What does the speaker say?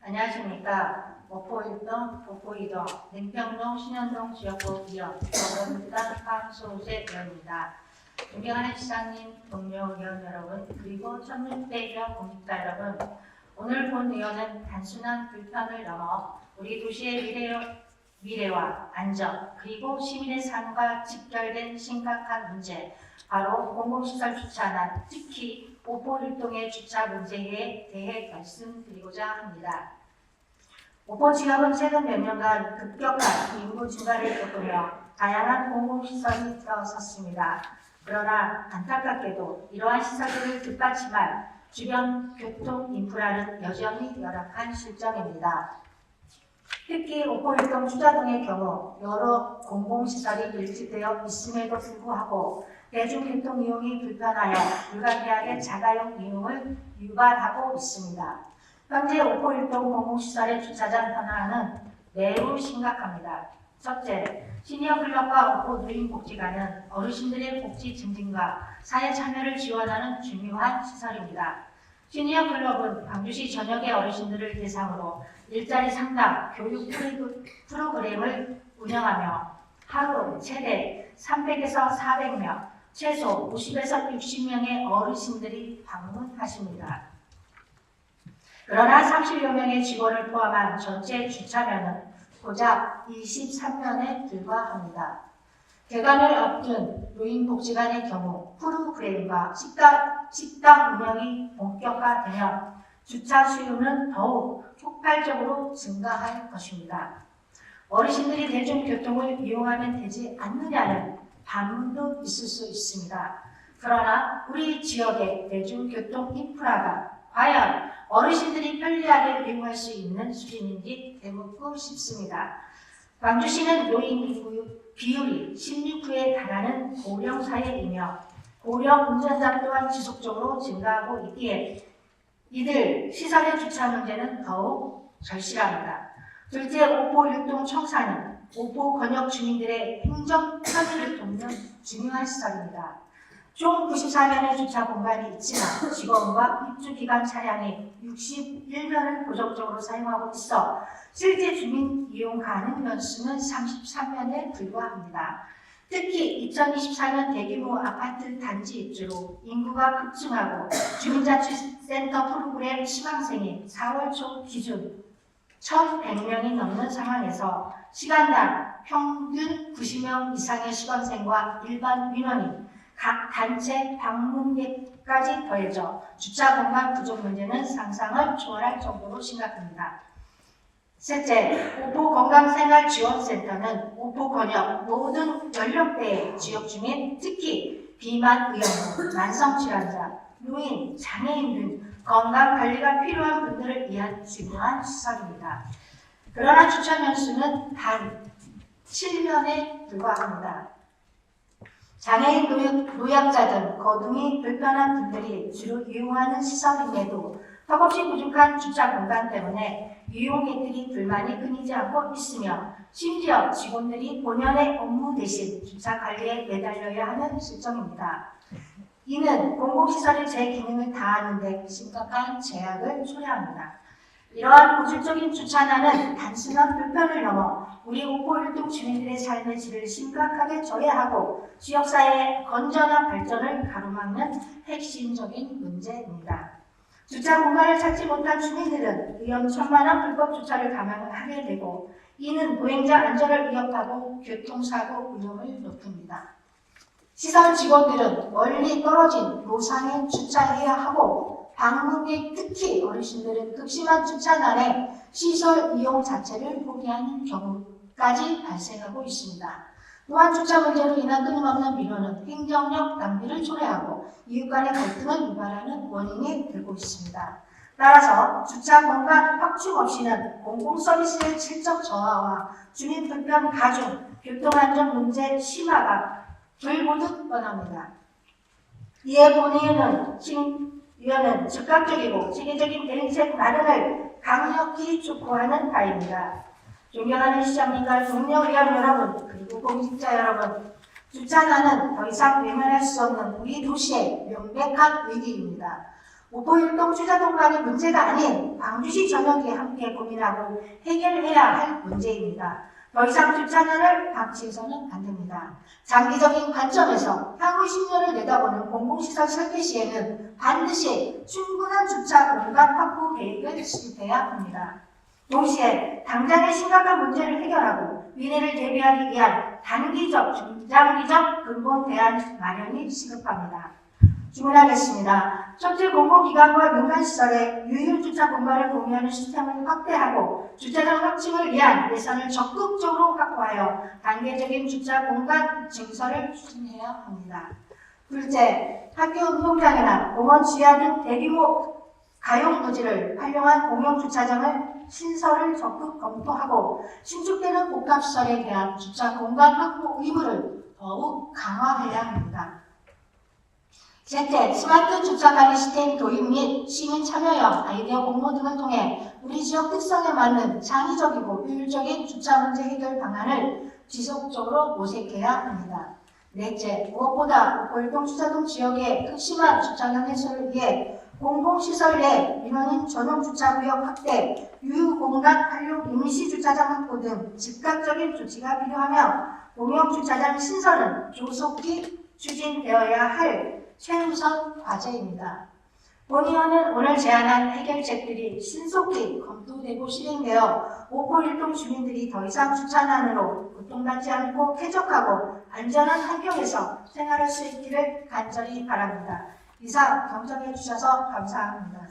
안녕하십니까. 목포일동, 북포이동, 능평동, 신현동 지역구 위원, 더불어민주당 황소재 의원입니다. 존경하는 시장님, 동료 의원 여러분, 그리고 1600여 공직자 여러분, 오늘 본 의원은 단순한 불편을 넘어 우리 도시의 미래와 안전, 그리고 시민의 삶과 직결된 심각한 문제, 바로 공공시설 주차난, 특히 목포일동의 주차 문제에 대해 말씀드리고자 합니다. 목포 지역은 최근 몇 년간 급격한 인구 증가를 겪으며 다양한 공공시설이 들어섰습니다. 그러나 안타깝게도 이러한 시설들을 뒷받침할 주변 교통 인프라는 여전히 열악한 실정입니다. 특히 목포일동 추자동의 경우 여러 공공시설이 밀집되어 있음에도 불구하고 대중교통 이용이 불편하여 불가피하게 자가용 이용을 유발하고 있습니다. 현재 목포일동 공공시설의 주차장 현황은 매우 심각합니다. 첫째, 시니어클럽과 목포 노인복지관은 어르신들의 복지 증진과 사회 참여를 지원하는 중요한 시설입니다. 시니어클럽은 광주시 전역의 어르신들을 대상으로 일자리 상담, 교육 프로그램을 운영하며 하루 최대 300에서 400명, 최소 50에서 60명의 어르신들이 방문하십니다. 그러나 30여 명의 직원을 포함한 전체 주차면은 고작 23면에 불과합니다. 개관을 앞둔 노인복지관의 경우 프로그램과 식당 운영이 본격화되면 주차 수요는 더욱 폭발적으로 증가할 것입니다. 어르신들이 대중교통을 이용하면 되지 않느냐는 반문도 있을 수 있습니다. 그러나 우리 지역의 대중교통 인프라가 과연 어르신들이 편리하게 이용할 수 있는 수준인지 되묻고 싶습니다. 광주시는 노인 인구 비율이 16%에 달하는 고령 사회이며 고령 운전자 또한 지속적으로 증가하고 있기에 이들 시설의 주차 문제는 더욱 절실합니다. 둘째, 목포일동 청사는 목포 권역 주민들의 행정 편의를 돕는 중요한 시설입니다. 총 94면의 주차 공간이 있지만 직원과 입주기관 차량이 61면을 고정적으로 사용하고 있어 실제 주민 이용 가능 면수는 33면에 불과합니다. 특히 2024년 대규모 아파트 단지 입주로 인구가 급증하고 주민자치센터 프로그램 시망생이 4월 초 기준 1,100명이 넘는 상황에서 시간당 평균 90명 이상의 시건생과 일반 민원이 각 단체 방문객까지 더해져 주차 공간 부족 문제는 상상을 초월할 정도로 심각합니다. 셋째, 목포 건강생활지원센터는 목포 권역 모든 연령대의 지역 주민, 특히 비만 의원군, 만성질환자, 노인, 장애인 등 건강관리가 필요한 분들을 위한 중요한 시설입니다. 그러나 주차 면수는 단 7면에 불과합니다. 장애인, 노약자 등 거동이 불편한 분들이 주로 이용하는 시설임에도 턱없이 부족한 주차 공간 때문에 이용객들이 불만이 끊이지 않고 있으며 심지어 직원들이 본연의 업무 대신 주차 관리에 매달려야 하는 실정입니다. 이는 공공시설의 제 기능을 다하는 데 심각한 제약을 초래합니다. 이러한 고질적인 주차난은 단순한 불편을 넘어 우리 목포일동 주민들의 삶의 질을 심각하게 저해하고 지역사회의 건전한 발전을 가로막는 핵심적인 문제입니다. 주차 공간을 찾지 못한 주민들은 위험천만한 불법 주차를 감행하게 되고 이는 보행자 안전을 위협하고 교통사고 위험을 높입니다. 시설 직원들은 멀리 떨어진 노상에 주차해야 하고 방문객 특히 어르신들은 극심한 주차난에 시설 이용 자체를 포기하는 경우까지 발생하고 있습니다. 또한 주차 문제로 인한 끊임없는 민원은 행정력 낭비를 초래하고 이웃 간의 갈등을 유발하는 원인이 되고 있습니다. 따라서 주차 공간 확충 없이는 공공서비스의 질적 저하와 주민 불편 가중, 교통안전 문제 심화가 불보듯 뻔합니다. 이에 본의원은 즉각적이고 체계적인 대응책 마련을 강력히 촉구하는 바입니다. 존경하는 시장님과 동료 의원 여러분, 그리고 공직자 여러분, 주차난은 더 이상 외면할 수 없는 우리 도시의 명백한 위기입니다. 목포일동 주차공간이 문제가 아닌 광주시 전역이 함께 고민하고 해결해야 할 문제입니다. 더 이상 주차난을 방치해서는 안 됩니다. 장기적인 관점에서 향후 10년을 내다보는 공공시설 설계 시에는 반드시 충분한 주차 공간 확보 계획을 수립해야 합니다. 동시에 당장의 심각한 문제를 해결하고 미래를 대비하기 위한 단기적, 중장기적 근본 대안 마련이 시급합니다. 주문하겠습니다. 첫째, 공공기관과 민간시설의 유휴주차 공간을 공유하는 시스템을 확대하고 주차장 확충을 위한 예산을 적극적으로 확보하여 단계적인 주차 공간 증설을 추진해야 합니다. 둘째, 학교 운동장이나 공원 지하 등 대규모 가용 부지를 활용한 공용주차장을 신설을 적극 검토하고 신축되는 복합시설에 대한 주차 공간 확보 의무를 더욱 강화해야 합니다. 셋째, 스마트 주차관리 시스템 도입 및 시민 참여형 아이디어 공모 등을 통해 우리 지역 특성에 맞는 창의적이고 효율적인 주차 문제 해결 방안을 지속적으로 모색해야 합니다. 넷째, 무엇보다 목포일동 주차동 지역의 극심한 주차량 해소를 위해 공공시설 내 민원인 전용 주차구역 확대, 유휴공간 활용 임시주차장 확보 등 즉각적인 조치가 필요하며 공용주차장 신설은 조속히 추진되어야 할 최우선 과제입니다. 본의원은 오늘 제안한 해결책들이 신속히 검토되고 실행되어 목포일동 주민들이 더 이상 주차난으로 고통받지 않고 쾌적하고 안전한 환경에서 생활할 수 있기를 간절히 바랍니다. 이상 경청해 주셔서 감사합니다.